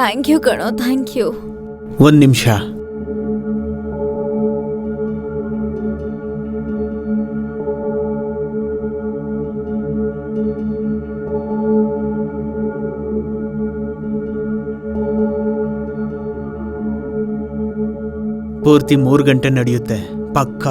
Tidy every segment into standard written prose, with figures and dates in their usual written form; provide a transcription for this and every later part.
Thank you ಕಣೋ, thank you. ಒಂದು ನಿಮಿಷ. ಪೂರ್ತಿ 3 ಗಂಟೆ ನಡೆಯುತ್ತೆ ಪಕ್ಕ.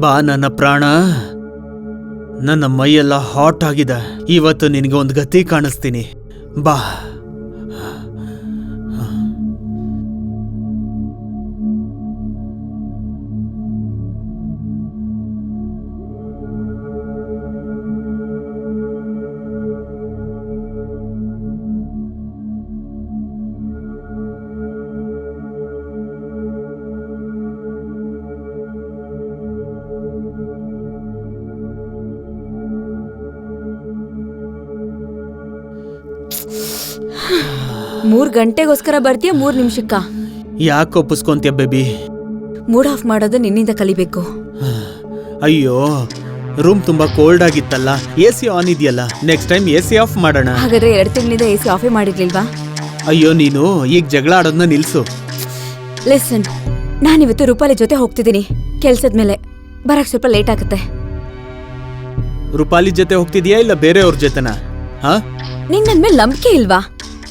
ಬಾ ನನ್ನ ಪ್ರಾಣ, ನನ್ನ ಮೈಯೆಲ್ಲ ಹಾಟ್ ಆಗಿದೆ. ಇವತ್ತು ನಿನಗೆ ಒಂದು ಗತಿ ಕಾಣಿಸ್ತೀನಿ, ಬಾ. ಮೂರ್ ಗಂಟೆಗೋಸ್ಕರ ಬರ್ತೀಯ 3 ನಿಮಿಷಕ್ಕ? ಯಾಕೆ ಒಪ್ಪಿಸ್ಕೊಂತೀಯ ಬೇಬಿ? ಮೂಡ್ ಆಫ್ ಮಾಡೋದು ನಿನ್ನಿಂದ ಕಲಿಬೇಕು. ಅಯ್ಯೋ, ರೂಮ್ ತುಂಬಾ ಕೋಲ್ಡ್ ಆಗಿತ್ತಲ್ಲ, AC ಆನ್ ಇದೆಯಲ್ಲ, ನೆಕ್ಸ್ಟ್ ಟೈಮ್ AC ಆಫ್ ಮಾಡೋಣ. ಹಾಗಾದ್ರೆ 2 ತಿಂಗಳಿಂದ AC ಆಫೇ ಮಾಡಿರ್ಲಿಲ್ವಾ? ಅಯ್ಯೋ, ನೀನು ಈಗ ಜಗಳ ಆಡೋದನ್ನ ನಿಲ್ಸು. ಲಿಸನ್, ನಾನಿವತ್ತು ರೂಪಾಲಿ ಜೊತೆ ಹೋಗ್ತಿದ್ದೀನಿ ಕೆಲ್ಸದ ಮೇಲೆ. ಬರಕ್ ಸ್ವಲ್ಪ ಲೇಟ್ ಆಗುತ್ತೆ. ರೂಪಾಲಿ ಜೊತೆ ಹೋಗ್ತಿದ್ಯಾ ಇಲ್ಲ ಬೇರೆಯವ್ರ ಜೊತೆನಾ? ನಿಂಗ್ ನನ್ ಮೇಲೆ ನಂಬಿಕೆ ಇಲ್ವಾ?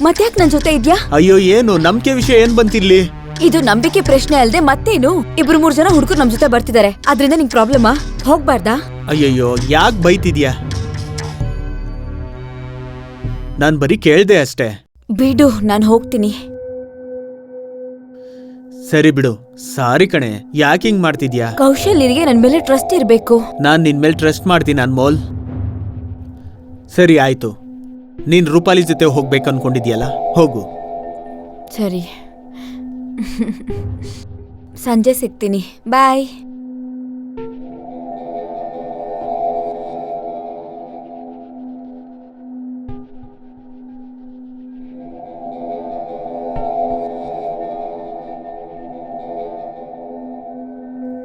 ಮತ್ತ್ಯಾಕ್ ನನ್ ಜೊತೆ ಇದ್ಯಾ? ಅಯ್ಯೋ, ಏನು ನಂಬಿಕೆ ವಿಷಯ ಏನ್ ಬಂತಿಲ್ಲಿ? ಇದು ನಂಬಿಕೆ ಪ್ರಶ್ನೆ ಅಲ್ದೆ ಮತ್ತೇನು? 2-3 ಜನ ಹುಡುಗರು ನಮ್ ಜೊತೆ ಬರ್ತಿದ್ದಾರೆ, ಅದ್ರಿಂದ ನಿಂಗ್ ಪ್ರಾಬ್ಲಮಾ? ಹೋಗ್ಬಾರ್ದಾ? ಅಯ್ಯಯ್ಯೋ, ಯಾಕೆ ಬೈತಿದ್ಯಾ? ನಾನ್ ಬರೀ ಕೇಳ್ದೆ ಅಷ್ಟೇ. ಬಿಡು, ನಾನ್ ಹೋಗ್ತೀನಿ. ಸರಿ ಬಿಡು. ಸಾರಿ ಕಣೆ, ಯಾಕೆ ಹಿಂಗ್ ಮಾಡ್ತಿದ್ಯಾ? ಕೌಶಲ್ಯರಿಗೆ ನನ್ ಮೇಲೆ ಟ್ರಸ್ಟ್ ಇರ್ಬೇಕು. ನಾನ್ ನಿನ್ ಮೇಲೆ ಟ್ರಸ್ಟ್ ಮಾಡ್ತೀನಿ ಅನ್ಮೋಲ್. ಸರಿ ಆಯ್ತು, ನೀನ್ ರೂಪಾಲಿ ಜೊತೆ ಹೋಗ್ಬೇಕು ಅನ್ಕೊಂಡಿದ್ಯಲ್ಲ, ಹೋಗು. ಸರಿ, ಸಂಜೆ ಸಿಗ್ತೀನಿ. ಬಾಯ್.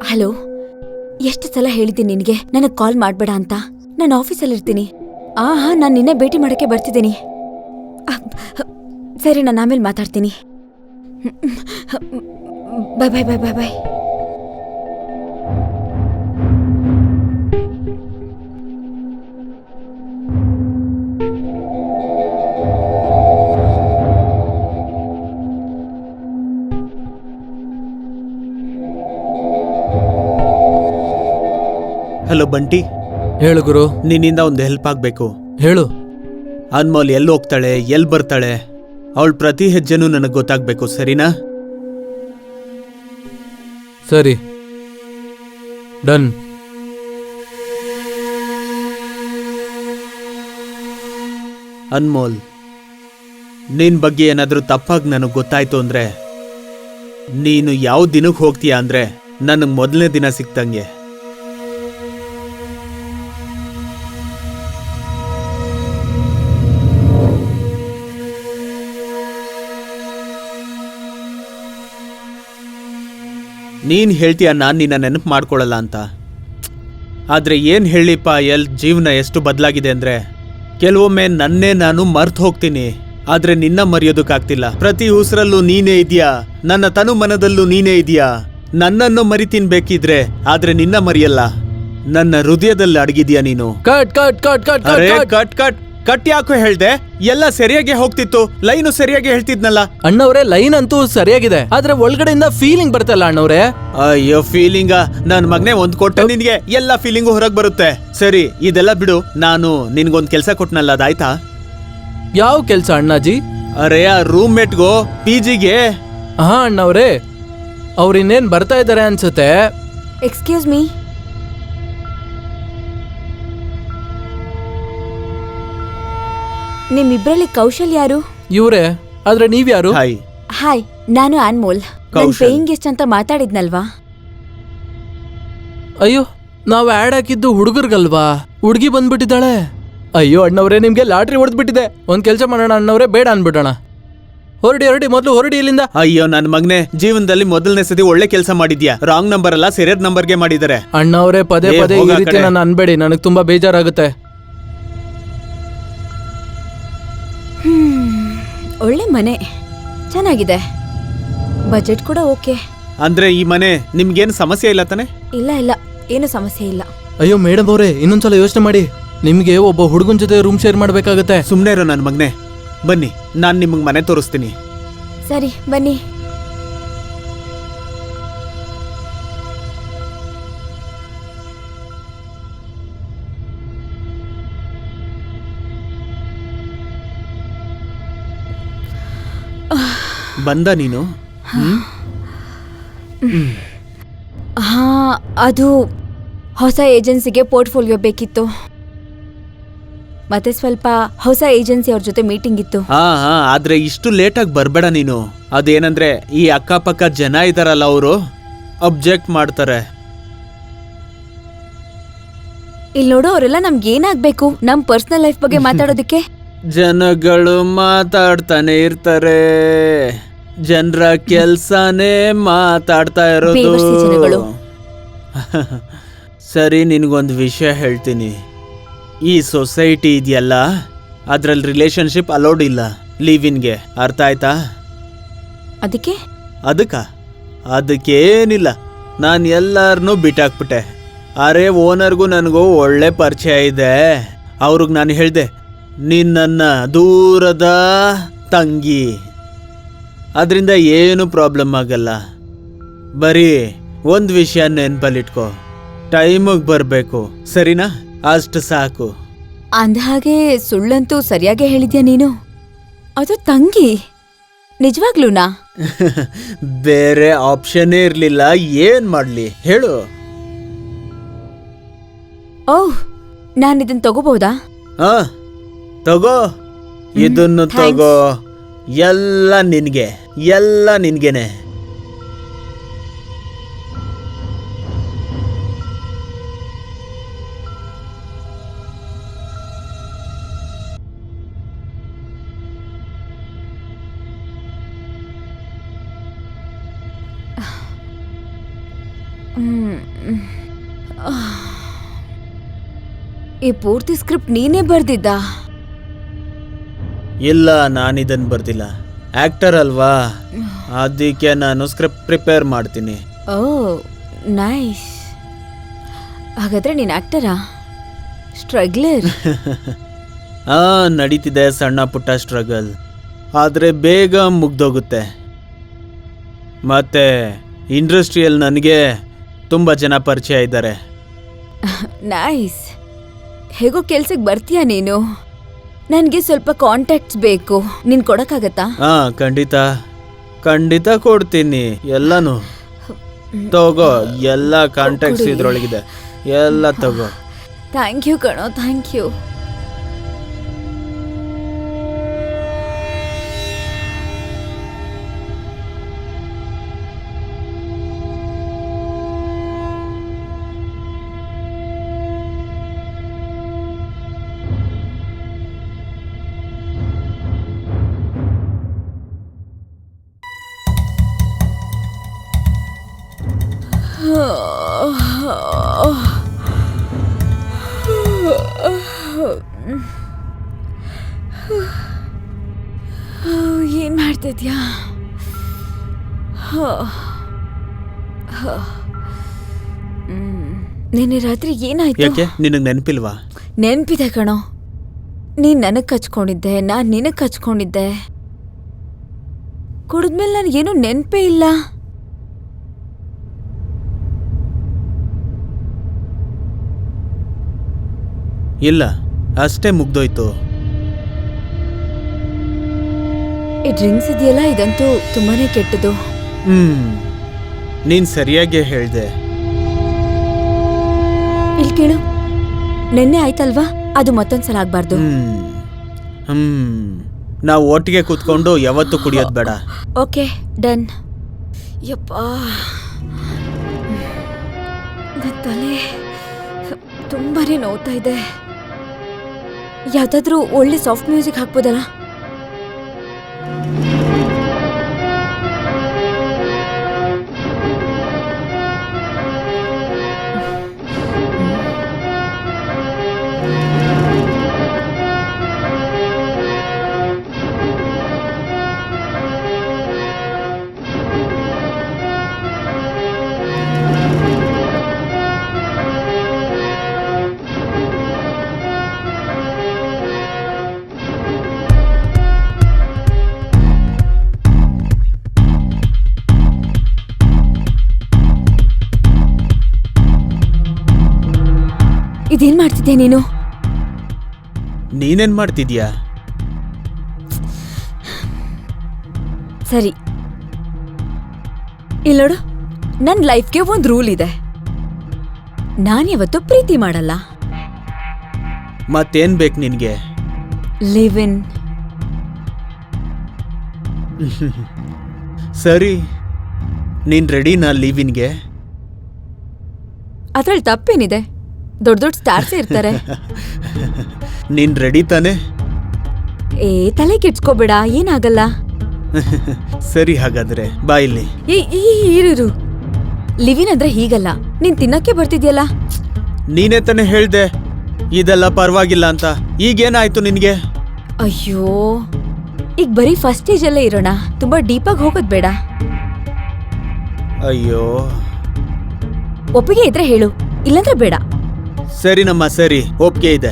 ಹಲೋ, ಎಷ್ಟು ಸಲ ಹೇಳಿದ್ದೀನಿ ನಿನಗೆ ನನಗೆ ಕಾಲ್ ಮಾಡ್ಬೇಡ ಅಂತ? ನಾನು ಆಫೀಸಲ್ಲಿರ್ತೀನಿ. ನಾನು ನಿನ್ನೆ ಭೇಟಿ ಮಾಡಕ್ಕೆ ಬರ್ತಿದ್ದೀನಿ. ಸರಿ, ನಾನು ಆಮೇಲೆ ಮಾತಾಡ್ತೀನಿ. ಬಾಯ್ ಬಾಯ್ ಬಾಯ್ ಬಾಯ್ ಬಾಯ್. ಹಲೋ ಬಂಟಿ. ಹೇಳು ಗುರು. ನಿನ್ನಿಂದ ಒಂದು ಹೆಲ್ಪ್ ಆಗ್ಬೇಕು. ಹೇಳು. ಅನ್ಮೋಲ್ ಎಲ್ಲಿ ಹೋಗ್ತಾಳೆ, ಎಲ್ಲಿ ಬರ್ತಾಳೆ, ಅವಳ ಪ್ರತಿ ಹೆಜ್ಜೆನೂ ನನಗೆ ಗೊತ್ತಾಗ್ಬೇಕು, ಸರಿನಾ? ಸರಿ, ಡನ್. ಅನ್ಮೋಲ್, ನಿನ್ ಬಗ್ಗೆ ಏನಾದ್ರೂ ತಪ್ಪಾಗಿ ನನಗೆ ಗೊತ್ತಾಯ್ತು ಅಂದ್ರೆ, ನೀನು ಯಾವ ದಿನಕ್ಕೆ ಹೋಗ್ತೀಯಾ ಅಂದ್ರೆ ನನಗೆ ಮೊದಲನೇ ದಿನ ಸಿಕ್ತಂಗೆ. ನೀನ್ ಹೇಳ್ತೀಯ ನಾನು ನಿನ್ನ ನೆನಪು ಮಾಡ್ಕೊಳ್ಳಲ್ಲ ಅಂತ. ಆದ್ರೆ ಏನ್ ಹೇಳಿಪ್ಪ, ಜೀವನ ಎಷ್ಟು ಬದಲಾಗಿದೆ ಅಂದ್ರೆ, ಕೆಲವೊಮ್ಮೆ ನನ್ನೇ ನಾನು ಮರ್ತು ಹೋಗ್ತೀನಿ, ಆದ್ರೆ ನಿನ್ನ ಮರೆಯೋದಕ್ಕಾಗ್ತಿಲ್ಲ. ಪ್ರತಿ ಉಸಿರಲ್ಲೂ ನೀನೇ ಇದೆಯಾ, ನನ್ನ ತನು ಮನದಲ್ಲೂ ನೀನೇ ಇದೆಯಾ. ನನ್ನನ್ನು ಮರಿತೀನಿ ಬೇಕಿದ್ರೆ, ಆದ್ರೆ ನಿನ್ನ ಮರೆಯಲ್ಲ. ನನ್ನ ಹೃದಯದಲ್ಲಿ ಅಡಗಿದ್ಯಾ ನೀನು. Cut cut cut cut cut cut cut cut ಯಾಕೋ ಹೇಳ್ದೆ? ಎಲ್ಲ ಸರಿಯಾಗಿ ಹೋಗ್ತಿತ್ತು, ಲೈನು ಸರಿಯಾಗಿ ಹೇಳ್ತಿದ್ನಲ್ಲ. ಅಣ್ಣವ್ರೆ, ಲೈನ್ ಅಂತೂ ಸರಿಯಾಗಿದೆ, ಆದ್ರೆ ಒಳಗಡೆಯಿಂದ ಫೀಲಿಂಗ್ ಬರ್ತಲ್ಲ ಅಣ್ಣವ್ರೆ. ಅಯ್ಯೋ, ಫೀಲಿಂಗ? ನನ್ ಮಗನೇ ಒಂದ್ ಕೊಟ್ಟೆ ನಿನ್ಗೆ, ಎಲ್ಲ ಫೀಲಿಂಗು ಹೊರಗ್ ಬರುತ್ತೆ. ಸರಿ, ಇದೆಲ್ಲ ಬಿಡು. ನಾನು ನಿನ್ಗೊಂದ್ ಕೆಲ್ಸ ಕೊಟ್ನಲ್ಲ, ಅದಾಯ್ತಾ? ಯಾವ ಕೆಲ್ಸ ಅಣ್ಣಾಜಿ? ಅರೆ, ಆ ರೂಮ್ ಮೇಟ್ಗೋ PGಗೆ. ಹಾ ಅಣ್ಣವ್ರೆ, ಅವ್ರು ಇನ್ನೇನ್ ಬರ್ತಾ ಇದಾರೆ ಅನ್ಸುತ್ತೆ. Excuse me. ನಿಮ್ಮಿಬ್ರಲ್ಲಿ ಕೌಶಲ್ ಯಾರು? ಇವ್ರೆ, ಆದ್ರೆ ನೀವ್ಯಾರು? ಹಾಯ್. ಹಾಯ್, ನಾನು ಅನ್ಮೋಲ್. ಕೌಶಲ್. ಪೇಯಿಂಗ್ ಗೆಸ್ಟ್ ಅಂತ ಮಾತಾಡಿದ್ನಲ್ವಾ? ಅಯ್ಯೋ ನಾವ್ ಆಡ್ ಹಾಕಿದ್ದು ಹುಡುಗರ್ಗಲ್ವಾ, ಹುಡುಗಿ ಬಂದ್ಬಿಟ್ಟಿದ್ದಾಳೆ. ಅಯ್ಯೋ ಅಣ್ಣವ್ರೆ, ನಿಮ್ಗೆ ಲಾಟ್ರಿ ಹೊಡೆದ್ಬಿಟ್ಟಿದೆ. ಒಂದ್ ಕೆಲ್ಸ ಮಾಡೋಣ ಅಣ್ಣವ್ರೆ, ಬೇಡ ಅನ್ಬಿಡೋಣ. ಹೊರಡಿ ಮೊದ್ಲು ಹೊರಡಿ ಇಲ್ಲಿಂದ. ಅಯ್ಯೋ ನನ್ ಮಗನೇ, ಜೀವನದಲ್ಲಿ ಮೊದಲನೇ ಸತಿ ಒಳ್ಳೆ ಕೆಲಸ ಮಾಡಿದ್ಯಾ. ರಾಂಗ್ ನಂಬರ್ ಅಲ್ಲ, ಸರಿಯಾದ ನಂಬರ್ಗೆ ಮಾಡಿದ್ದಾರೆ. ಅಣ್ಣವ್ರೆ ಪದೇ ಏ, ಪದೇ ಈ ಹೋಗ ಆ ರೀತಿ ಕಡೆ. ನಾನು ಅನ್ಬೇಡಿ, ನನಗ್ ತುಂಬಾ ಬೇಜಾರಾಗುತ್ತೆ. ಒಳ್ಳೆ ಮನೆ, ಚೆನ್ನಾಗಿದೆ, ಬಜೆಟ್ ಕೂಡ ಓಕೆ. ಅಂದ್ರೆ ಈ ಮನೆ ನಿಮ್ಗೇನು ಸಮಸ್ಯೆ ಇಲ್ಲ ತಾನೆ? ಇಲ್ಲ ಏನು ಸಮಸ್ಯೆ ಇಲ್ಲ. ಅಯ್ಯೋ ಮೇಡಮ್ ಅವ್ರೆ, ಇನ್ನೊಂದ್ಸಲ ಯೋಚನೆ ಮಾಡಿ. ನಿಮ್ಗೆ ಒಬ್ಬ ಹುಡುಗನ್ ಜೊತೆ ರೂಮ್ ಶೇರ್ ಮಾಡ್ಬೇಕಾಗತ್ತೆ. ಸುಮ್ನೆ ಇರೋ ನನ್ ಮಗನೇ. ಬನ್ನಿ, ನಾನ್ ನಿಮಗ್ ಮನೆ ತೋರಿಸ್ತೀನಿ. ಸರಿ ಬನ್ನಿ. ಬಂದ ನೀನು? ಹಾ, ಅದು ಹೊಸ ಏಜೆನ್ಸಿಗೆ ಪೋರ್ಟ್ಫೋಲಿಯೋ ಬೇಕಿತ್ತು, ಮತ್ತೆ ಸ್ವಲ್ಪ ಹೊಸ ಏಜೆನ್ಸಿ ಅವ್ರ ಜೊತೆ ಮೀಟಿಂಗ್ ಇತ್ತು. ಹಾ, ಆದ್ರೆ ಇಷ್ಟು ಲೇಟಾಗಿ ಬರ್ಬೇಡ ನೀನು. ಅದೇನಂದ್ರೆ ಈ ಅಕ್ಕಪಕ್ಕ ಜನ ಇದಾರಲ್ಲ, ಅವರು ಅಬ್ಜೆಕ್ಟ್ ಮಾಡ್ತಾರೆ. ಇಲ್ಲಿ ನೋಡು, ಅವರೆಲ್ಲ ನಮ್ಗೆ ಏನಾಗ್ಬೇಕು? ನಮ್ ಪರ್ಸನಲ್ ಲೈಫ್ ಬಗ್ಗೆ ಮಾತಾಡೋದಕ್ಕೆ. ಜನಗಳು ಮಾತಾಡ್ತಾನೆ ಇರ್ತಾರೆ, ಜನರ ಕೆಲ್ಸನೇ ಮಾತಾಡ್ತಾ ಬೇವರ್ಸಿ ಜನಗಳು. ಇರೋದು. ಸರಿ, ನಿನ್ಗೊಂದು ವಿಷಯ ಹೇಳ್ತೀನಿ. ಈ ಸೊಸೈಟಿ ಇದೆಯಲ್ಲ, ಅದ್ರಲ್ಲಿ ರಿಲೇಶನ್ಶಿಪ್ ಅಲೌಡ್ ಇಲ್ಲ, ಲಿವ್ ಇನ್ಗೆ. ಅರ್ಥ ಆಯ್ತಾ? ಅದಕ್ಕೇನಿಲ್ಲ, ನಾನು ಎಲ್ಲಾರನ್ನೂ ಬಿಟ್ಟಾಕ್ಬಿಟ್ಟೆ. ಅರೆ ಓನರ್ಗೂ ನನಗೂ ಒಳ್ಳೆ ಪರಿಚಯ ಇದೆ. ಅವ್ರಿಗೆ ನಾನು ಹೇಳ್ದೆ, ನೀನ್ ನನ್ನ ದೂರದ ತಂಗಿ, ಅದರಿಂದ ಏನು ಪ್ರಾಬ್ಲಮ್ ಆಗಲ್ಲ. ಬರೀ ಒಂದು ವಿಷಯ ನೆನ್ಪಲ್ಲಿಟ್ಕೋ, ಟೈಮಿಗೆ ಬರಬೇಕು, ಸರಿನಾ? ಅಷ್ಟು ಸಾಕು. ಅಂದ ಹಾಗೆ ಸುಳ್ಳಂತೂ ಸರಿಯಾಗಿ ಹೇಳಿದ್ಯಾ ನೀನು. ಅದು ತಂಗಿ, ನಿಜವಾಗ್ಲೂನಾ? ಬೇರೆ ಆಪ್ಷನ್ನೇ ಇರಲಿಲ್ಲ, ಏನ್ ಮಾಡ್ಲಿ ಹೇಳು? ಓಹ್, ನಾನು ಇದನ್ನ ತಗೋಬಹುದಾ? ಹಾ ತಗೋ, ಇದನ್ನು ತಗೋ. ಎಲ್ಲ ನಿನ್ಗೆನೆ. ಈ ಪೂರ್ತಿ ಸ್ಕ್ರಿಪ್ಟ್ ನೀನೇ ಬರ್ದಿದ್ದ? ಇಲ್ಲ, ನಾನಿದನ್ ಬರ್ದಿಲ್ಲ. ಆಕ್ಟರ್ ಅಲ್ವಾ, ಅದಕ್ಕೆ ನಾನು ಸ್ಕ್ರಿಪ್ಟ್ ಪ್ರಿಪೇರ್ ಮಾಡ್ತೀನಿ. ಓ ನೈಸ್. ಹಾಗಾದ್ರೆ ನೀನ್ ಆಕ್ಟರಾ? ಸ್ಟ್ರಗ್ಲರ್? ನಡೀತಿದೆ ಸಣ್ಣ ಪುಟ್ಟ ಸ್ಟ್ರಗಲ್, ಆದ್ರೆ ಬೇಗ ಮುಗ್ದೋಗುತ್ತೆ. ಮತ್ತೆ ಇಂಡಸ್ಟ್ರಿಯಲ್ಲಿ ನನಗೆ ತುಂಬ ಜನ ಪರಿಚಯ ಇದ್ದಾರೆ. ನೈಸ್. ಹೇಗೋ ಕೆಲ್ಸಕ್ಕೆ ಬರ್ತೀಯಾ ನೀನು? ನನಗೆ ಸ್ವಲ್ಪ ಕಾಂಟ್ಯಾಕ್ಟ್ಸ್ ಬೇಕು, ನೀನ್ ಕೊಡಕ್ಕಾಗತ್ತಾ? ಖಂಡಿತ ಕೊಡ್ತೀನಿ. ಎಲ್ಲಾನು ತಗೋ, ಎಲ್ಲ ಕಾಂಟ್ಯಾಕ್ಟ್ಸ್ ಇದ್ರೊಳಗಿದೆ, ಎಲ್ಲ ತಗೋ. ಥ್ಯಾಂಕ್ ಯು ಕಣೋ, ಥ್ಯಾಂಕ್ ಯು. ಏನ್ ಮಾಡ್ತಿದ್ಯಾ? ನಿನ್ನೆ ರಾತ್ರಿ ಏನಾಯ್ತು? ಯಾಕೆ, ನಿನಗೆ ನೆನಪಿಲ್ವಾ? ನೆನ್ಪಿದೆ ಕಣೋ. ನೀನ್ ನನಗ್ ಕಚ್ಕೊಂಡಿದ್ದೆ, ನಾನ್ ನಿನಗ್ ಕಚ್ಕೊಂಡಿದ್ದೆ. ಕುಡಿದ್ಮೇಲೆ ನನಗೇನು ನೆನ್ಪೇ ಇಲ್ಲ. ಇಲ್ಲ, ಅಷ್ಟೇ ಮುಗ್ದೋಯ್ತು. ಈ ಡ್ರಿಂಕ್ಸ್ ಇದೆಯಲ್ಲ, ಇದಂತೂ ತುಂಬಾನೇ ಕೆಟ್ಟದು. ನೀನ್ ಸರಿಯಾಗಿ ಹೇಳ್ದೆ. ಇಲ್ಲಿ ಕೇಳು, ನೆನ್ನೆ ಆಯ್ತಲ್ವಾ, ಅದು ಮತ್ತೊಂದ್ಸಲ ಆಗ್ಬಾರ್ದು. ನಾವು ಒಟ್ಟಿಗೆ ಕೂತ್ಕೊಂಡು ಯಾವತ್ತೂ ಕುಡಿಯೋದು ಬೇಡ. Okay done. ಯಪ್ಪ, ನನ್ನ ತಲೆ ತುಂಬಾನೇ ನೋವ್ತಾ ಇದೆ. ಯಾವ್ದಾದ್ರೂ ಒಳ್ಳೆ ಸಾಫ್ಟ್ ಮ್ಯೂಸಿಕ್ ಹಾಕ್ಬೋದಲ್ಲ? ಇದೇನ್ ಮಾಡ್ತಿದ್ಯಾ ನೀನು? ನೀನೇನ್ ಮಾಡ್ತಿದ್ಯಾ? ಸರಿ, ಇಲ್ಲಿ ನೋಡು, ನನ್ ಲೈಫ್ಗೆ ಒಂದ್ ರೂಲ್ ಇದೆ. ನಾನ್ ಯಾವತ್ತೂ ಪ್ರೀತಿ ಮಾಡಲ್ಲ. ಮತ್ತೇನ್ ಬೇಕು ನಿನ್ಗೆ? Live in. ಸರಿ, ನೀನ್ ರೆಡಿನಾ ಲಿವಿನ್ಗೆ? ಅದ್ರಲ್ಲಿ ತಪ್ಪೇನಿದೆ? ದೊಡ್ಡ ದೊಡ್ಡ ಸ್ಟಾರ್ಸ್ ಇರ್ತಾರೆ. ನೀನ್ ರೆಡಿ ತಾನೆ? ಏ, ತಲೆ ಕೆಡ್ಸ್ಕೋಬೇಡ, ಏನಾಗಲ್ಲ. ಸರಿ, ಹಾಗಾದ್ರೆ ಬಾ ಇಲ್ಲಿ. ಇರು. ಲಿವಿನ್ ಅಂದ್ರೆ ಹೀಗಲ್ಲ. ನೀನ್ ತಿನ್ನಕ್ಕೆ ಬರ್ತಿದ್ಯಲ್ಲ. ನೀನೇ ತಾನೆ ಹೇಳ್ದೆ ಇದೆಲ್ಲ ಪರವಾಗಿಲ್ಲ ಅಂತ. ಈಗೇನಾಯ್ತು ನಿನ್ಗೆ? ಅಯ್ಯೋ, ಈಗ ಬರೀ ಫಸ್ಟ್ ಸ್ಟೇಜ್ ಅಲ್ಲೇ ಇರೋಣ, ತುಂಬಾ ಡೀಪಾಗಿ ಹೋಗೋದ್ ಬೇಡ. ಅಯ್ಯೋ, ಒಪ್ಪಿಗೆ ಇದ್ರೆ ಹೇಳು, ಇಲ್ಲಂದ್ರೆ ಬೇಡ. ಸರಿನಮ್ಮ, ಸರಿ, ಒಪ್ಪಿಗೆ ಇದೆ.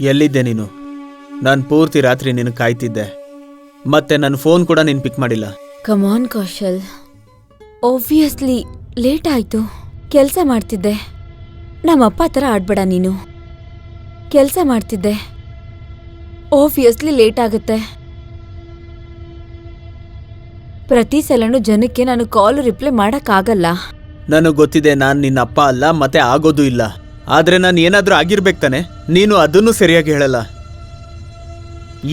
ಎಲ್ಲಿದ್ದೆ ನೀನು? ನಾನು ಪೂರ್ತಿ ರಾತ್ರಿ ನಿನ್ನ ಕಾಯ್ತಿದ್ದೆ. ಮತ್ತೆ ನನ್ನ ಫೋನ್ ಕೂಡ ನೀನು ಪಿಕ್ ಮಾಡಿಲ್ಲ. ಕಮಾನ್ ಕೌಶಲ್, ಆಬ್ವಿಯಸ್ಲಿ ಲೇಟ್ ಆಯ್ತು. ಕೆಲಸ ಮಾಡ್ತಿದ್ದೆ. ನಮ್ಮಪ್ಪ ಥರ ಆಡ್ಬೇಡ ನೀನು. ಕೆಲಸ ಮಾಡ್ತಿದ್ದೆ, ಆಬ್ವಿಯಸ್ಲಿ ಲೇಟ್ ಆಗುತ್ತೆ. ಪ್ರತಿ ಸಲನೂ ಜನಕ್ಕೆ ನಾನು ಕಾಲ್ ರಿಪ್ಲೈ ಮಾಡಕ್ಕಾಗಲ್ಲ. ನನಗೆ ಗೊತ್ತಿದೆ ನಾನು ನಿನ್ನ ಅಪ್ಪ ಅಲ್ಲ, ಮತ್ತೆ ಆಗೋದು ಇಲ್ಲ. ಆದ್ರೆ ನಾನು ಏನಾದ್ರೂ ಆಗಿರ್ಬೇಕು ತಾನೆ? ನೀನು ಅದನ್ನು ಸರಿಯಾಗಿ ಹೇಳಲ್ಲ.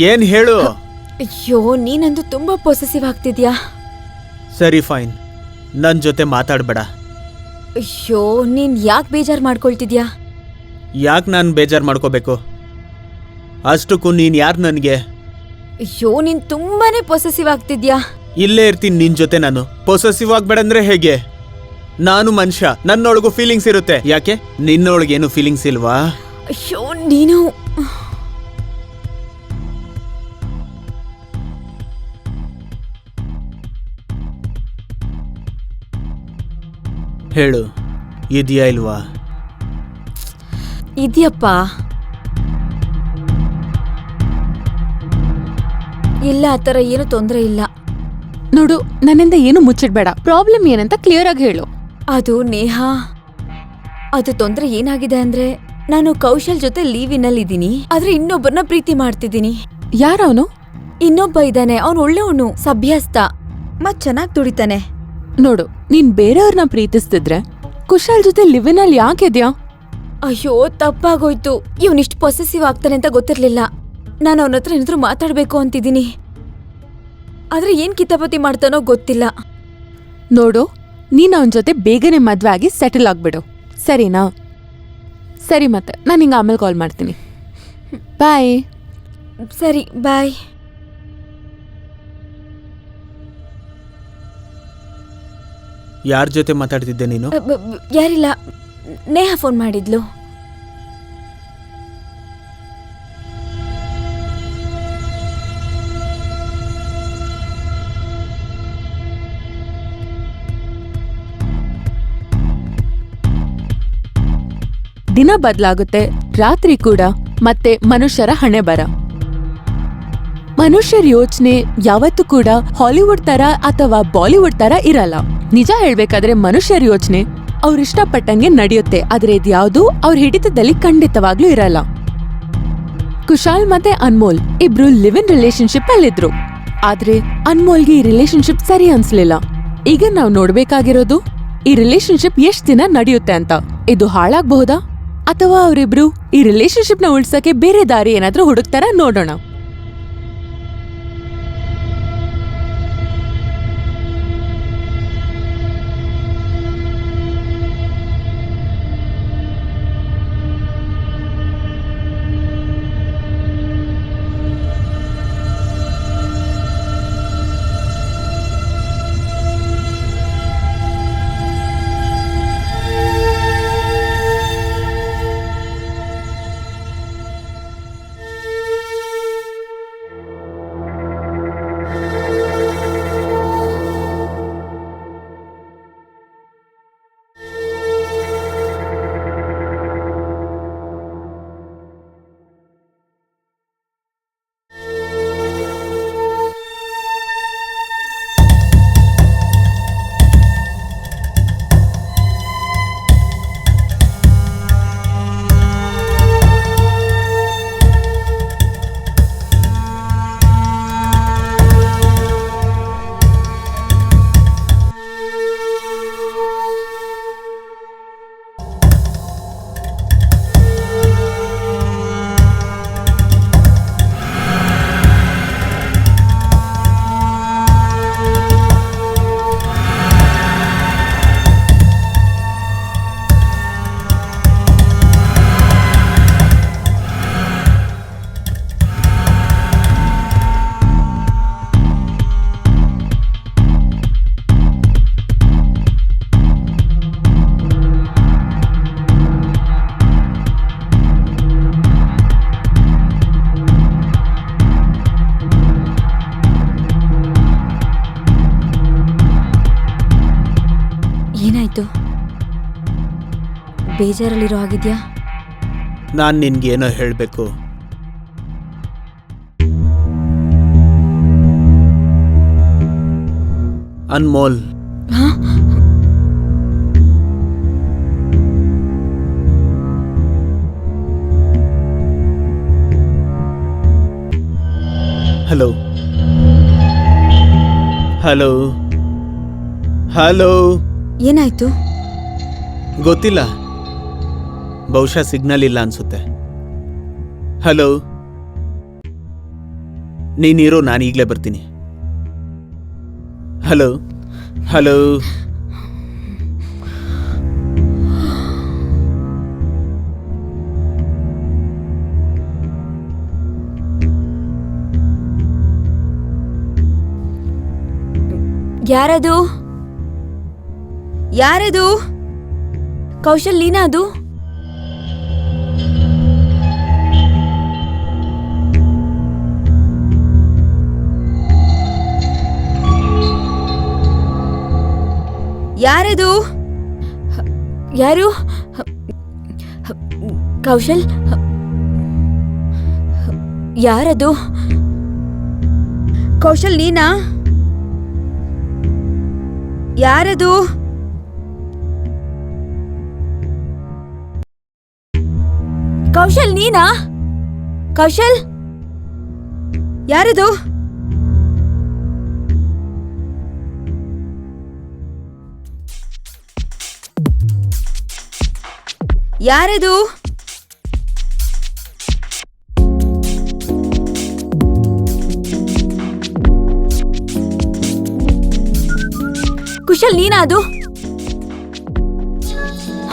ಏನ್ ಹೇಳು? ಅಯ್ಯೋ, ನೀನಂದು ತುಂಬಾ ಪೊಸೆಸಿವ್ ಆಗ್ತಿದ್ಯಾ. ಸರಿ, ಫೈನ್, ನನ್ನ ಜೊತೆ ಮಾತಾಡಬೇಡ. ಅಯ್ಯೋ, ನೀನ್ ಯಾಕೆ ಬೇಜಾರು ಮಾಡ್ಕೊಳ್ತಿದ್ಯಾ? ಯಾಕೆ ನಾನು ಬೇಜಾರು ಮಾಡ್ಕೋಬೇಕು? ಅಷ್ಟಕ್ಕೂ ನೀನು ಯಾರು ನನಗೆ? ಅಯ್ಯೋ, ನೀನ್ ತುಂಬಾನೇ ಪೊಸೆಸಿವ್ ಆಗ್ತಿದ್ಯಾ. ಇಲ್ಲೇ ಇರ್ತೀನಿ ನಿನ್ ಜೊತೆ. ನಾನು ಪೊಸೆಸಿವ್ ಆಗ್ಬೇಡ ಅಂದ್ರೆ ಹೇಗೆ? ನಾನು ಮನುಷ್ಯ, ನನ್ನೊಳಗೂ ಫೀಲಿಂಗ್ಸ್ ಇರುತ್ತೆ. ಯಾಕೆ ನಿನ್ನೊಳಗೇನು ಫೀಲಿಂಗ್ಸ್ ಇಲ್ವಾ? ಅಯ್ಯೋ, ನೀನು ಹೇಳು, ಇದೆಯಾ ಇಲ್ವಾ? ಇದೆಯಪ್ಪ. ಇಲ್ಲ, ಆ ಥರ ಏನು ತೊಂದರೆ ಇಲ್ಲ. ನೋಡು, ನನ್ನಿಂದ ಏನು ಮುಚ್ಚಿಡ್ಬೇಡ. ಪ್ರಾಬ್ಲಮ್ ಏನಂತ ಕ್ಲಿಯರ್ ಆಗಿ ಹೇಳು. ಅದು ನೇಹಾ, ಅದು ತೊಂದರೆ ಏನಾಗಿದೆ ಅಂದ್ರೆ, ನಾನು ಕೌಶಲ್ ಜೊತೆ ಲೀವಿನಲ್ಲಿದ್ದೀನಿ. ಆದ್ರೆ ಇನ್ನೊಬ್ಬರನ್ನ ಪ್ರೀತಿ ಮಾಡ್ತಿದ್ದೀನಿ. ಯಾರವನು? ಇನ್ನೊಬ್ಬ ಇದ್ದಾನೆ, ಅವ್ನು ಒಳ್ಳೆಯವನು, ಸಭ್ಯಸ್ಥ ಮತ್ ಚೆನ್ನಾಗ್ ದುಡಿತಾನೆ. ನೋಡು, ನೀನ್ ಬೇರೆಯವ್ರನ್ನ ಪ್ರೀತಿಸ್ತಿದ್ರೆ ಕುಶಾಲ್ ಜೊತೆ ಲಿವಿನಲ್ಲಿ ಯಾಕಿದ್ಯಾ? ಅಯ್ಯೋ, ತಪ್ಪಾಗೋಯ್ತು. ಇವನಿಷ್ಟು ಪೊಸೆಸಿವ್ ಆಗ್ತಾನೆ ಅಂತ ಗೊತ್ತಿರ್ಲಿಲ್ಲ. ನಾನು ಅವನ ಹತ್ರ ಏನಾದ್ರೂ ಮಾತಾಡ್ಬೇಕು ಅಂತಿದ್ದೀನಿ. ಆದ್ರೆ ಏನ್ ಕಿತಾಪತಿ ಮಾಡ್ತಾನೋ ಗೊತ್ತಿಲ್ಲ. ನೋಡು, ನೀನ್ ಅವನ ಜೊತೆ ಬೇಗನೆ ಮದ್ವೆ ಆಗಿ ಸೆಟಲ್ ಆಗ್ಬಿಡು, ಸರಿನಾ? ಸರಿ, ಮತ್ತೆ ನಾನು ಹಿಂಗೆ ಆಮೇಲೆ ಕಾಲ್ ಮಾಡ್ತೀನಿ. ಬಾಯ್. ಸರಿ, ಬಾಯ್. ಯಾರ ಜೊತೆ ಮಾತಾಡ್ತಿದ್ದೆ ನೀನು? ಯಾರಿಲ್ಲ, ನೇಹಾ ಫೋನ್ ಮಾಡಿದ್ಲು. ದಿನ ಬದಲಾಗುತ್ತೆ, ರಾತ್ರಿ ಕೂಡ, ಮತ್ತೆ ಮನುಷ್ಯರ ಹಣೆ ಬರ. ಮನುಷ್ಯರ ಯೋಚನೆ ಯಾವತ್ತೂ ಕೂಡ ಹಾಲಿವುಡ್ ತರ ಅಥವಾ ಬಾಲಿವುಡ್ ತರ ಇರಲ್ಲ. ನಿಜ ಹೇಳ್ಬೇಕಾದ್ರೆ ಮನುಷ್ಯರ ಯೋಚನೆ ಅವ್ರ ಇಷ್ಟಪಟ್ಟಂಗೆ ನಡೆಯುತ್ತೆ, ಆದ್ರೆ ಇದ್ಯಾವುದು ಅವ್ರ ಹಿಡಿತದಲ್ಲಿ ಖಂಡಿತವಾಗ್ಲೂ ಇರಲ್ಲ. ಕುಶಾಲ್ ಮತ್ತೆ ಅನ್ಮೋಲ್ ಇಬ್ರು ಲಿವ್ ಇನ್ ರಿಲೇಶನ್ಶಿಪ್ ಅಲ್ಲಿದ್ರು. ಆದ್ರೆ ಅನ್ಮೋಲ್ಗೆ ಈ ರಿಲೇಶನ್ಶಿಪ್ ಸರಿ ಅನ್ಸ್ಲಿಲ್ಲ. ಈಗ ನಾವ್ ನೋಡ್ಬೇಕಾಗಿರೋದು ಈ ರಿಲೇಶನ್ಶಿಪ್ ಎಷ್ಟ್ ದಿನ ನಡೆಯುತ್ತೆ ಅಂತ. ಇದು ಹಾಳಾಗ್ಬಹುದಾ ಅಥವಾ ಅವರಿಬ್ರು ಈ ರಿಲೇಶನ್ಶಿಪ್ ನ ಉಳ್ಸಕ್ಕೆ ಬೇರೆ ದಾರಿ ಏನಾದ್ರೂ ಹುಡುಕ್ತಾರ ನೋಡೋಣ. ಏನಾಯ್ತು? ಬೇಜಾರಲ್ಲಿರೋ ಆಗಿದ್ಯಾ? ನಾನು ನಿನ್ಗೇನೋ ಹೇಳಬೇಕು. Anmol, hello hello hello. ಏನಾಯ್ತು? ಗೊತ್ತಿಲ್ಲ, ಬಹುಶಃ ಸಿಗ್ನಲ್ ಇಲ್ಲ ಅನ್ಸುತ್ತೆ. ಹಲೋ, ನೀನಿರೋ, ನಾನು ಈಗಲೇ ಬರ್ತೀನಿ. Hello hello. ಯಾರದು? ಯಾರದು? ಕೌಶಲ್, ನೀನಾ ಅದು? ಯಾರದು? ಯಾರು? ಕೌಶಲ್, ಯಾರದು? ಕೌಶಲ್, ನೀನಾ? ಯಾರದು? ಕೌಶಲ್, ನೀನಾ? ಕೌಶಲ್, ಯಾರದು? ಯಾರದು? ಕುಶಲ್, ನೀನಾ ಅದು?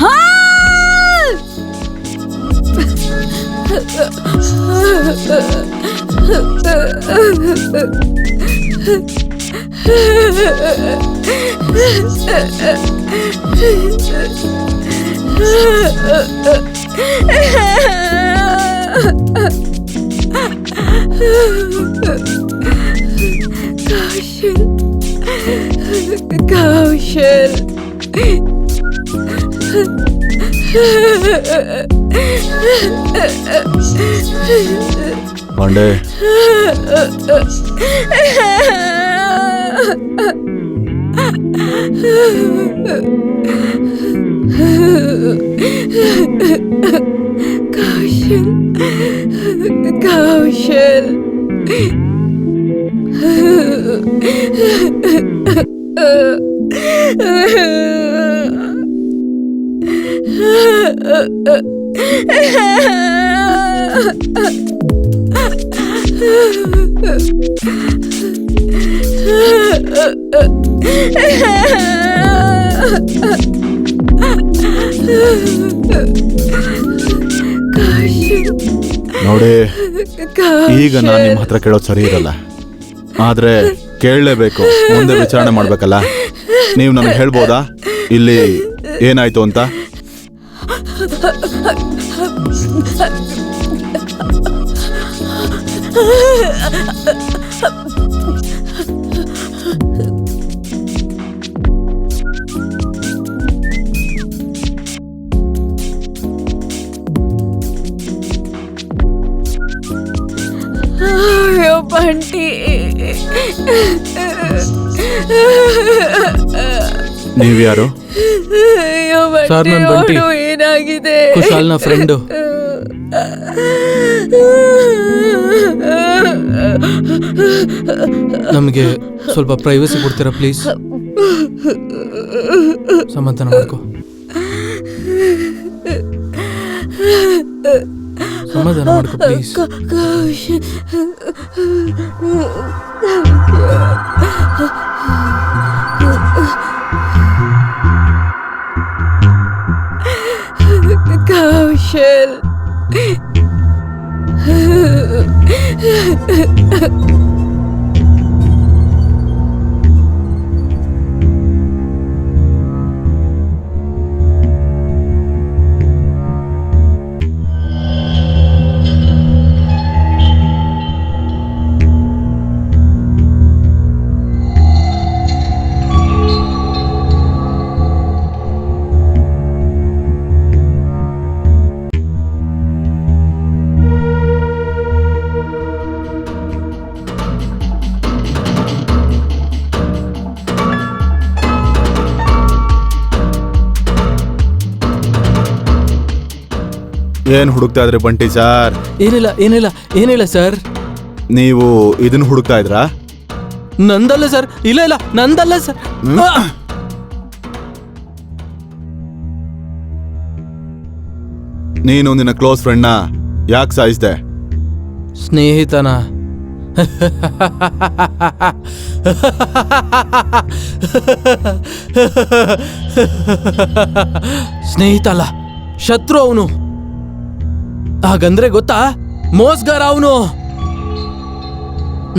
ಹಾ! ಕೌಶಲ್, ಪಾಂಡೆ, ಕೌಶಲ್ ಕೌಶಲ್ ನೋಡಿ, ಈಗ ನಾನು ನಿಮ್ಮ ಹತ್ರ ಕೇಳೋದು ಸರಿ ಇರಲ್ಲ, ಆದ್ರೆ ಕೇಳಲೇಬೇಕು. ಮುಂದೆ ವಿಚಾರಣೆ ಮಾಡ್ಬೇಕಲ್ಲ. ನೀವು ನನಗೆ ಹೇಳ್ಬೋದಾ ಇಲ್ಲಿ ಏನಾಯ್ತು ಅಂತ? ಅಯ್ಯೋ ಬಂಟಿ, ನೀವ್ಯಾರು? ಅಯ್ಯೋ ಸರ್, ನಾನ್ ಬಂಟಿ. ಅವಳು ಏನಾಗಿದೆ? ಕುಶಾಲ್ನ ಫ್ರೆಂಡು. ನಮಗೆ ಸ್ವಲ್ಪ ಪ್ರೈವಸಿ ಕೊಡ್ತೀರಾ ಪ್ಲೀಸ್? ಸಮಾಧಾನ ಮಾಡ್ಕೋ, ಸಮಾಧಾನ ಮಾಡ್ಕೋ ಪ್ಲೀಸ್. ಕೌಶಲ್ ಏನ್ ಹುಡುಕ್ತಾ ಇದ್ರಿ ಬಂಟಿ ಸರ್? ಏನಿಲ್ಲ ಏನಿಲ್ಲ ಏನಿಲ್ಲ ಸರ್. ನೀವು ಇದನ್ನ ಹುಡುಕ್ತಾ ಇದ್ರಾ? ನಂದಲ್ಲ ಸರ್, ಇಲ್ಲ ಇಲ್ಲ ನಂದಲ್ಲ ಸರ್. ನೀನು ನಿನ್ನ ಕ್ಲೋಸ್ ಫ್ರೆಂಡ್ನ ಯಾಕೆ ಸಾಯಿಸ್ದೆ? ಸ್ನೇಹಿತನ. ಸ್ನೇಹಿತ ಅಲ್ಲ, ಶತ್ರು ಅವನು. ಹಾಗಂದ್ರೆ ಗೊತ್ತಾ, ಮೋಸ್ಗಾರ ಅವನು.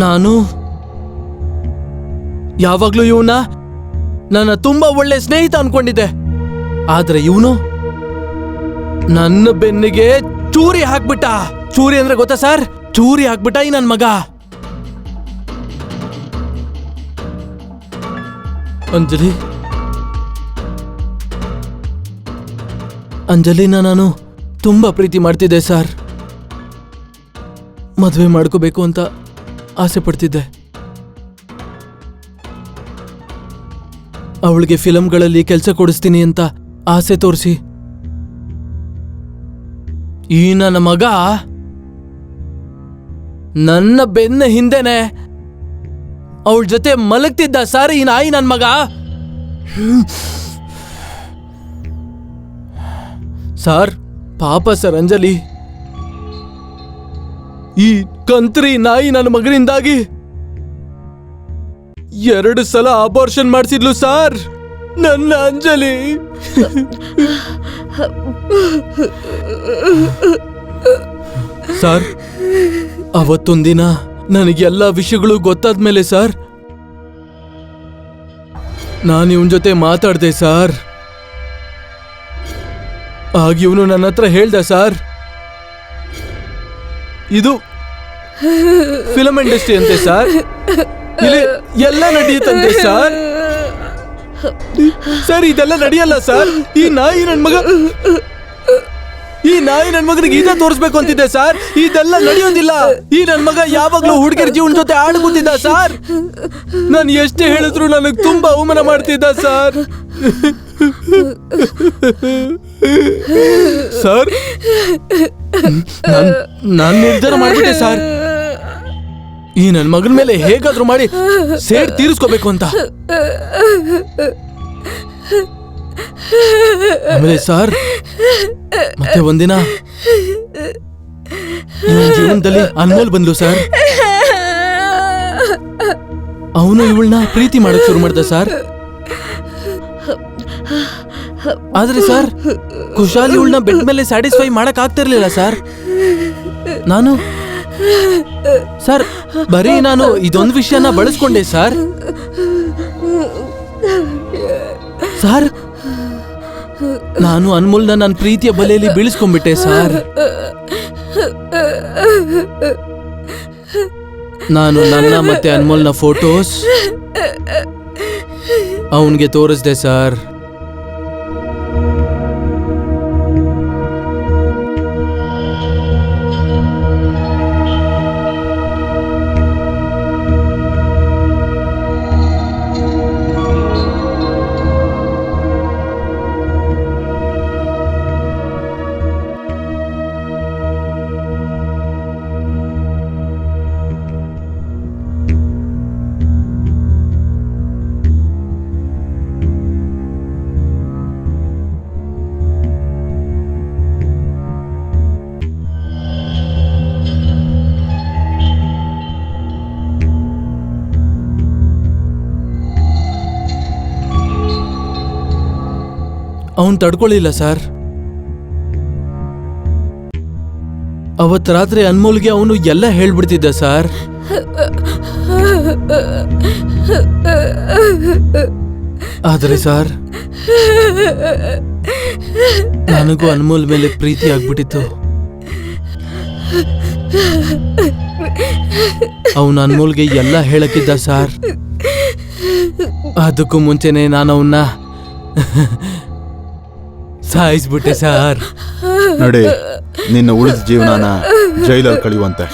ನಾನು ಯಾವಾಗ್ಲೂ ಇವನ ನನ್ನ ತುಂಬಾ ಒಳ್ಳೆ ಸ್ನೇಹಿತ ಅನ್ಕೊಂಡಿದ್ದೆ. ಆದ್ರೆ ಇವನು ನನ್ನ ಬೆನ್ನಿಗೆ ಚೂರಿ ಹಾಕ್ಬಿಟ್ಟ. ಚೂರಿ ಅಂದ್ರೆ ಗೊತ್ತಾ ಸರ್? ಚೂರಿ ಹಾಕ್ಬಿಟ್ಟ ಈ ನನ್ ಮಗ. ಅಂಜಲಿನ ನಾನು ತುಂಬಾ ಪ್ರೀತಿ ಮಾಡ್ತಿದ್ದೆ ಸರ್. ಮದುವೆ ಮಾಡ್ಕೋಬೇಕು ಅಂತ ಆಸೆ ಪಡ್ತಿದ್ದೆ. ಅವಳಿಗೆ ಫಿಲಂಗಳಲ್ಲಿ ಕೆಲಸ ಕೊಡಿಸ್ತೀನಿ ಅಂತ ಆಸೆ ತೋರಿಸಿ ಈ ನನ್ನ ಮಗ ನನ್ನ ಬೆನ್ನ ಹಿಂದೆನೆ ಅವಳ ಜೊತೆ ಮಲಗ್ತಿದ್ದ ಸರ್. ಈ ನಾಯಿ ನನ್ನ ಮಗ. ಸರ್ ಪಾಪ ಸರ್ ಅಂಜಲಿ. ಈ ಕಂತ್ರಿ ನಾಯಿ ನನ್ನ ಮಗನಿಂದಾಗಿ 2 ಸಲ ಅಬೋರ್ಷನ್ ಮಾಡಿಸಿದ್ಲು ಸರ್ ನನ್ನ ಅಂಜಲಿ. ಸರ್ ಅವತ್ತೊಂದಿನ ನನಗೆಲ್ಲ ವಿಷಯಗಳು ಗೊತ್ತಾದ್ಮೇಲೆ ಸರ್, ನಾನು ಇವನ್ ಜೊತೆ ಮಾತಾಡ್ದೆ ಸರ್. ಆಗ ಇವನು ನನ್ನ ಹತ್ರ ಹೇಳ್ದ ಸರ್, ಇದು ಫಿಲಂ ಇಂಡಸ್ಟ್ರಿ ಅಂತೆ ಸರ್, ಇಲ್ಲಿ ಎಲ್ಲ ನಡೆಯುತ್ತಂತೆ ಸರ್. ಸರ್ ಇದೆಲ್ಲ ನಡೆಯಲ್ಲ ಸರ್. ಈ ನಾಯಿ ನನ್ ಮಗನಿಗೆ ಈತ ತೋರಿಸ್ಬೇಕು ಅಂತಿದ್ದೆ ಸರ್. ಇದೆಲ್ಲ ನಡೆಯೋದಿಲ್ಲ. ಈ ನನ್ ಮಗ ಯಾವಾಗ್ಲೂ ಹುಡುಗಿರ ಜೀವನ ಜೊತೆ ಆಡ್ಕೊತಿದ್ದ ಸರ್. ನಾನು ಎಷ್ಟೇ ಹೇಳಿದ್ರು ನನಗೆ ತುಂಬಾ ಅವಮಾನ ಮಾಡ್ತಿದ್ದ ಸರ್. ಸರ್ ನಾನು ನಿರ್ಧಾರ ಮಾಡ್ಬಿಟ್ಟೆ ಸರ್, ಈ ನನ್ನ ಮಗನ ಮೇಲೆ ಹೇಗಾದ್ರೂ ಮಾಡಿ ಸೇಡ್ ತೀರಿಸ್ಕೋಬೇಕು ಅಂತ. ಆಮೇಲೆ ಸರ್ ಮತ್ತೆ ಒಂದಿನ ನನ್ನ ಜೀವನದಲ್ಲಿ ಅನ್ಮೋಲ್ ಬಂದ್ಲು ಸರ್. ಅವನು ಇವಳನ್ನ ಪ್ರೀತಿ ಮಾಡಕ್ ಶುರು ಮಾಡ್ದ ಸರ್. ಆದ್ರೆ ಸರ್ ಕುಶಾಲ್ ಇವಳನ್ನ ಬೆಡ್ ಮೇಲೆ ಸ್ಯಾಟಿಸ್ಫೈ ಮಾಡಕ್ ಆಗ್ತಿರ್ಲಿಲ್ಲ ಸರ್. ನಾನು ಇದೊಂದು ವಿಷಯನ ಬಳಸ್ಕೊಂಡೆ ಸರ್. ಸರ್ ನಾನು ಅನ್ಮೋಲ್ನ ನನ್ನ ಪ್ರೀತಿಯ ಬಲೆಯಲ್ಲಿ ಬೀಳಿಸ್ಕೊಂಡ್ಬಿಟ್ಟೆ ಸರ್. ನಾನು ನನ್ನ ಮತ್ತೆ ಅನ್ಮೋಲ್ನ ಫೋಟೋಸ್ ಅವನ್ಗೆ ತೋರಿಸ್ದೆ ಸರ್. ಅವನ್ ತಡ್ಕೊಳ್ಳಿಲ್ಲ ಸರ್. ಅವತ್ ರಾತ್ರಿ ಅನ್ಮೋಲ್ಗೆ ಅವನು ಎಲ್ಲ ಹೇಳ್ಬಿಡ್ತಿದ್ದ ಸರ್. ಆದ್ರೆ ಸರ್ ನನಗೂ ಅನ್ಮೋಲ್ ಮೇಲೆ ಪ್ರೀತಿ ಆಗ್ಬಿಟ್ಟಿತ್ತು. ಅವನು ಅನ್ಮೋಲ್ಗೆ ಎಲ್ಲ ಹೇಳಕ್ಕಿದ್ದ ಸರ್. ಅದಕ್ಕೂ ಮುಂಚೆನೆ ನಾನು ಅವನ್ನ ಸಾಯಿಸ್ಬಿಟ್ಟೆ ಸರ್. ನಡಿ, ನಿನ್ನ ಉಳಿದ ಜೀವನನ ಜೈಲಲ್ಲಿ ಕಳೆಯುವಂತೆ.